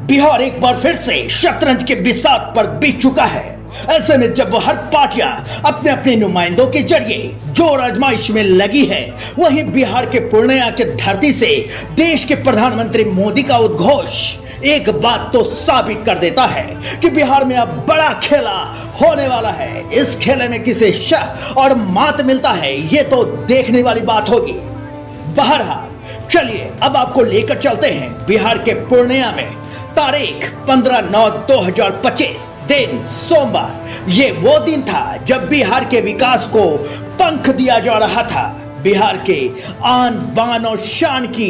बिहार एक बार फिर से शतरंज के बिसात पर बीत चुका है। ऐसे में जब हर पार्टियां अपने अपने नुमाइंदों के जरिए जोर आजमाइश में लगी है, वहीं बिहार के पूर्णिया के धरती से देश के प्रधानमंत्री मोदी का उद्घोष एक बात तो साबित कर देता है कि बिहार में अब बड़ा खेला होने वाला है। इस खेले में किसे शह और मात मिलता है, ये तो देखने वाली बात होगी। बहरहाल चलिए अब आपको लेकर चलते हैं बिहार के पूर्णिया में। तारीख 15/9/2025, दिन सोमवार। ये वो दिन था जब बिहार के विकास को पंख दिया जा रहा था। बिहार के आन बान और शान की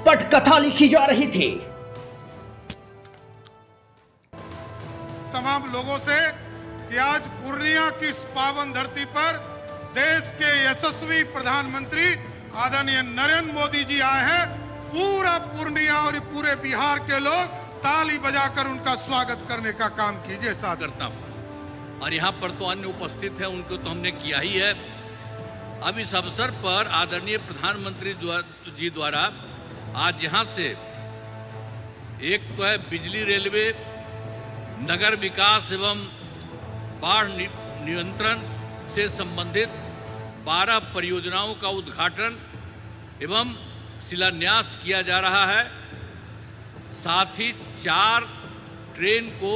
पटकथा लिखी जा रही थी। तमाम लोगों से कि आज पूर्णिया की इस पावन धरती पर देश के यशस्वी प्रधानमंत्री आदरणीय नरेंद्र मोदी जी आए हैं। पूरा पूर्णिया और पूरे बिहार के लोग ताली बजाकर उनका स्वागत करने का काम कीजिए। साथ करता हूं और यहाँ पर तो अन्य उपस्थित है, उनको तो हमने किया ही है। अब इस अवसर पर आदरणीय प्रधानमंत्री जी द्वारा आज यहाँ से एक तो है बिजली, रेलवे, नगर विकास एवं बाढ़ नियंत्रण से संबंधित 12 परियोजनाओं का उद्घाटन एवं शिलान्यास किया जा रहा है। साथ ही 4 ट्रेन को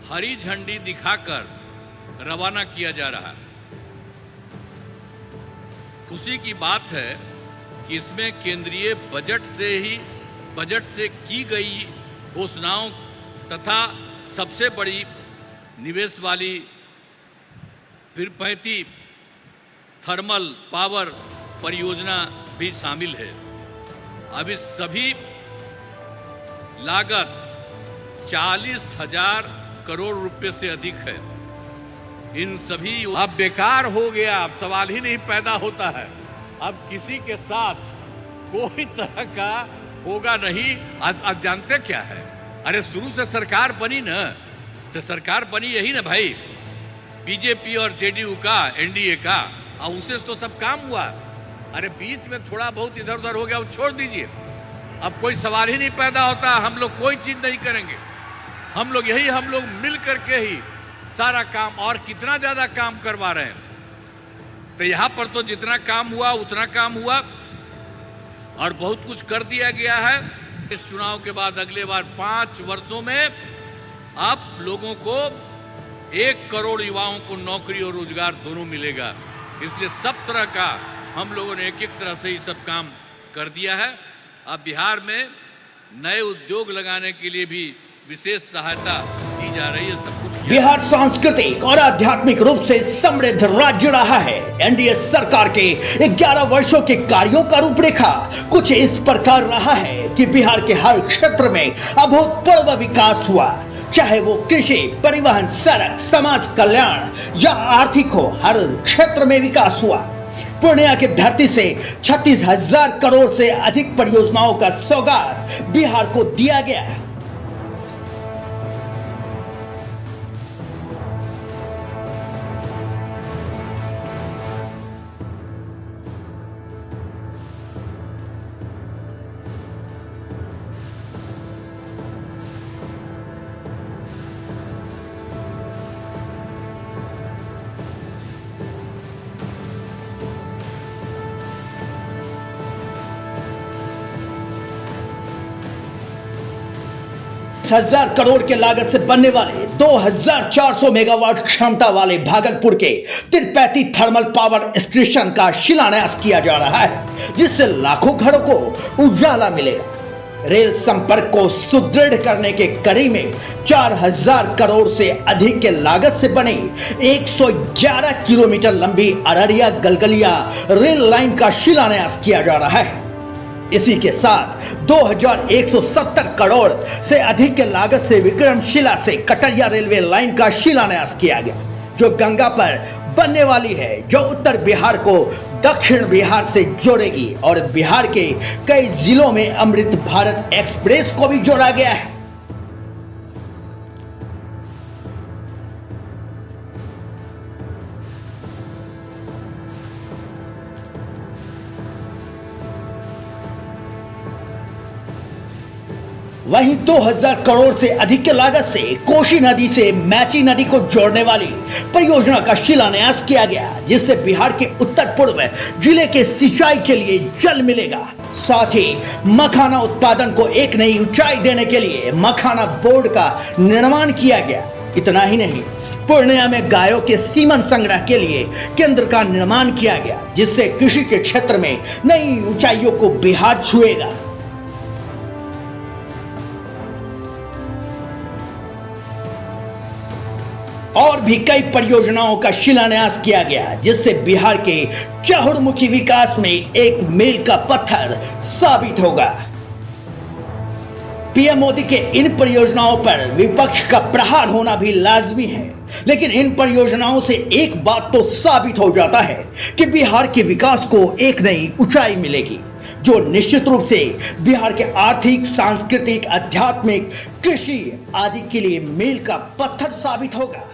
हरी झंडी दिखाकर रवाना किया जा रहा है। खुशी की बात है कि इसमें केंद्रीय बजट से की गई घोषणाओं तथा सबसे बड़ी निवेश वाली पीरपैंती थर्मल पावर परियोजना भी शामिल है। अब इस सभी लागत 40,000 करोड़ रुपए से अधिक है। इन सभी अब बेकार हो गया, अब सवाल ही नहीं पैदा होता है। अब किसी के साथ कोई तरह का होगा नहीं। अब जानते क्या है, अरे शुरू से सरकार बनी ना, तो सरकार बनी यही ना भाई, बीजेपी और जेडीयू का, एनडीए का, और उससे तो सब काम हुआ। अरे बीच में थोड़ा बहुत इधर उधर हो गया, वो छोड़ दीजिए। अब कोई सवाल ही नहीं पैदा होता। हम लोग कोई चीज नहीं करेंगे, हम लोग मिल करके ही सारा काम, और कितना ज्यादा काम करवा रहे हैं। तो यहाँ पर तो जितना काम हुआ उतना काम हुआ और बहुत कुछ कर दिया गया है। इस चुनाव के बाद अगले बार 5 वर्षों में आप लोगों को 1 करोड़ युवाओं को नौकरी और रोजगार दोनों मिलेगा। इसलिए सब तरह का हम लोगों ने एक तरह से ये सब काम कर दिया है। अब बिहार में नए उद्योग लगाने के लिए भी विशेष सहायता दी जा रही है। सब कुछ बिहार सांस्कृतिक और आध्यात्मिक रूप से समृद्ध राज्य रहा है। एनडीए सरकार के 11 वर्षों के कार्यों का रूपरेखा कुछ इस प्रकार रहा है कि बिहार के हर क्षेत्र में अभूतपूर्व विकास हुआ। चाहे वो कृषि, परिवहन, सड़क, समाज कल्याण या आर्थिक हो, हर क्षेत्र में विकास हुआ। पूर्णिया की धरती से 36,000 करोड़ से अधिक परियोजनाओं का सौगात बिहार को दिया गया है। हजार करोड़ के लागत से बनने वाले 2400 मेगावाट क्षमता वाले भागलपुर के तिरपैती थर्मल पावर स्टेशन का शिलान्यास किया जा रहा है, जिससे लाखों घरों को उजाला मिलेगा। रेल संपर्क को सुदृढ़ करने के कड़ी में 4000 करोड़ से अधिक के लागत से बनी 111 किलोमीटर लंबी अररिया गलगलिया रेल लाइन का शिलान्यास किया जा रहा है। इसी के साथ 2170 करोड़ से अधिक के लागत से विक्रमशिला से कटरिया रेलवे लाइन का शिलान्यास किया गया, जो गंगा पर बनने वाली है, जो उत्तर बिहार को दक्षिण बिहार से जोड़ेगी और बिहार के कई जिलों में अमृत भारत एक्सप्रेस को भी जोड़ा गया है। वहीं 2000 करोड़ से अधिक की लागत से कोसी नदी से मैची नदी को जोड़ने वाली परियोजना का शिलान्यास किया गया, जिससे बिहार के उत्तर पूर्व जिले के सिंचाई के लिए जल मिलेगा। साथ ही मखाना उत्पादन को एक नई ऊंचाई देने के लिए मखाना बोर्ड का निर्माण किया गया। इतना ही नहीं, पूर्णिया में गायों के सीमन संग्रह के लिए केंद्र का निर्माण किया गया, जिससे कृषि के क्षेत्र में नई ऊंचाइयों को बिहार छुएगा। और भी कई परियोजनाओं का शिलान्यास किया गया, जिससे बिहार के चहुर्मुखी विकास में एक मील का पत्थर साबित होगा। पीएम मोदी के इन परियोजनाओं पर विपक्ष का प्रहार होना भी लाजमी है, लेकिन इन परियोजनाओं से एक बात तो साबित हो जाता है कि बिहार के विकास को एक नई ऊंचाई मिलेगी, जो निश्चित रूप से बिहार के आर्थिक, सांस्कृतिक, आध्यात्मिक, कृषि आदि के लिए मील का पत्थर साबित होगा।